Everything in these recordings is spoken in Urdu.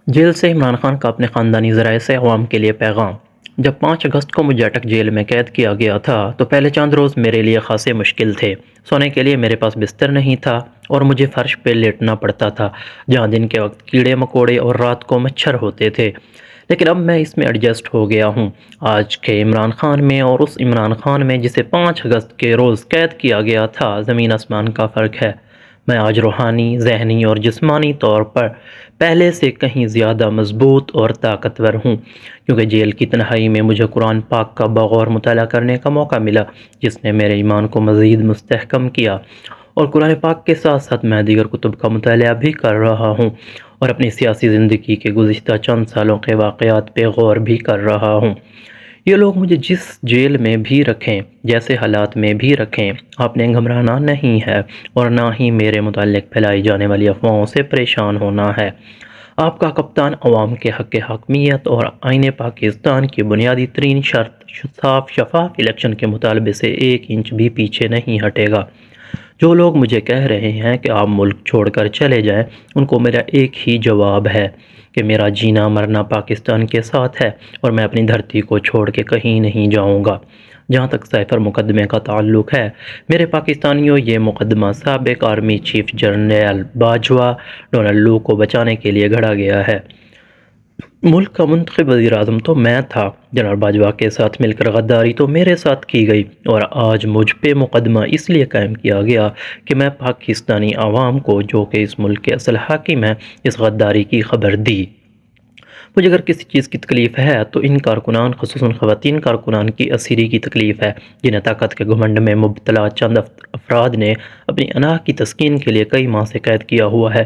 جیل سے عمران خان کا اپنے خاندانی ذرائع سے عوام کے لیے پیغام۔ جب 5 اگست کو مجھے اٹک جیل میں قید کیا گیا تھا تو پہلے چند روز میرے لیے خاصے مشکل تھے۔ سونے کے لیے میرے پاس بستر نہیں تھا اور مجھے فرش پہ لیٹنا پڑتا تھا جہاں دن کے وقت کیڑے مکوڑے اور رات کو مچھر ہوتے تھے، لیکن اب میں اس میں ایڈجسٹ ہو گیا ہوں۔ آج کے عمران خان میں اور اس عمران خان میں جسے 5 اگست کے روز قید کیا گیا تھا زمین آسمان کا فرق ہے۔ میں آج روحانی، ذہنی اور جسمانی طور پر پہلے سے کہیں زیادہ مضبوط اور طاقتور ہوں، کیونکہ جیل کی تنہائی میں مجھے قرآن پاک کا بغور مطالعہ کرنے کا موقع ملا جس نے میرے ایمان کو مزید مستحکم کیا، اور قرآن پاک کے ساتھ ساتھ میں دیگر کتب کا مطالعہ بھی کر رہا ہوں اور اپنی سیاسی زندگی کے گزشتہ چند سالوں کے واقعات پہ غور بھی کر رہا ہوں۔ یہ لوگ مجھے جس جیل میں بھی رکھیں، جیسے حالات میں بھی رکھیں، آپ نے گھبرانا نہیں ہے اور نہ ہی میرے متعلق پھیلائی جانے والی افواہوں سے پریشان ہونا ہے۔ آپ کا کپتان عوام کے حق حاکمیت اور آئین پاکستان کی بنیادی ترین شرط صاف شفاف الیکشن کے مطالبے سے 1 انچ بھی پیچھے نہیں ہٹے گا۔ جو لوگ مجھے کہہ رہے ہیں کہ آپ ملک چھوڑ کر چلے جائیں، ان کو میرا ایک ہی جواب ہے کہ میرا جینا مرنا پاکستان کے ساتھ ہے اور میں اپنی دھرتی کو چھوڑ کے کہیں نہیں جاؤں گا۔ جہاں تک سائفر مقدمے کا تعلق ہے، میرے پاکستانیوں، یہ مقدمہ سابق army chief general Bajwa Donald Lu کو بچانے کے لیے گھڑا گیا ہے۔ ملک کا منتخب وزیر اعظم تو میں تھا، جنرل باجوہ کے ساتھ مل کر غداری تو میرے ساتھ کی گئی، اور آج مجھ پہ مقدمہ اس لیے قائم کیا گیا کہ میں پاکستانی عوام کو، جو کہ اس ملک کے اصل حاکم ہیں، اس غداری کی خبر دی۔ مجھے اگر کسی چیز کی تکلیف ہے تو ان کارکنان، خصوصاً خواتین کارکنان کی اسیری کی تکلیف ہے، جنہیں طاقت کے گھمنڈ میں مبتلا چند افراد نے اپنی انا کی تسکین کے لیے کئی ماہ سے قید کیا ہوا ہے۔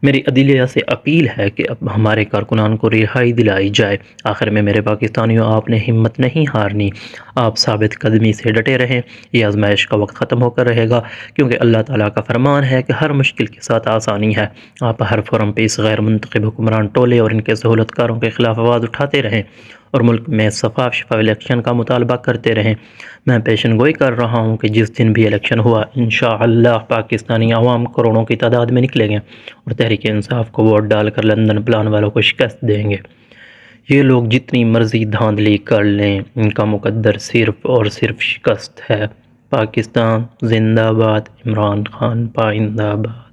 میری عدلیہ سے اپیل ہے کہ اب ہمارے کارکنان کو رہائی دلائی جائے۔ آخر میں میرے پاکستانیوں، آپ نے ہمت نہیں ہارنی، آپ ثابت قدمی سے ڈٹے رہیں۔ یہ آزمائش کا وقت ختم ہو کر رہے گا، کیونکہ اللہ تعالیٰ کا فرمان ہے کہ ہر مشکل کے ساتھ آسانی ہے۔ آپ ہر فورم پہ اس غیر منتخب حکمران ٹولے اور ان کے سہولت کاروں کے خلاف آواز اٹھاتے رہیں اور ملک میں شفاف الیکشن کا مطالبہ کرتے رہیں۔ میں پیشن گوئی کر رہا ہوں کہ جس دن بھی الیکشن ہوا، انشاءاللہ پاکستانی عوام کروڑوں کی تعداد میں نکلیں گے اور تحریک انصاف کو ووٹ ڈال کر لندن پلان والوں کو شکست دیں گے۔ یہ لوگ جتنی مرضی دھاندلی کر لیں، ان کا مقدر صرف اور صرف شکست ہے۔ پاکستان زندہ باد، عمران خان پائندہ باد۔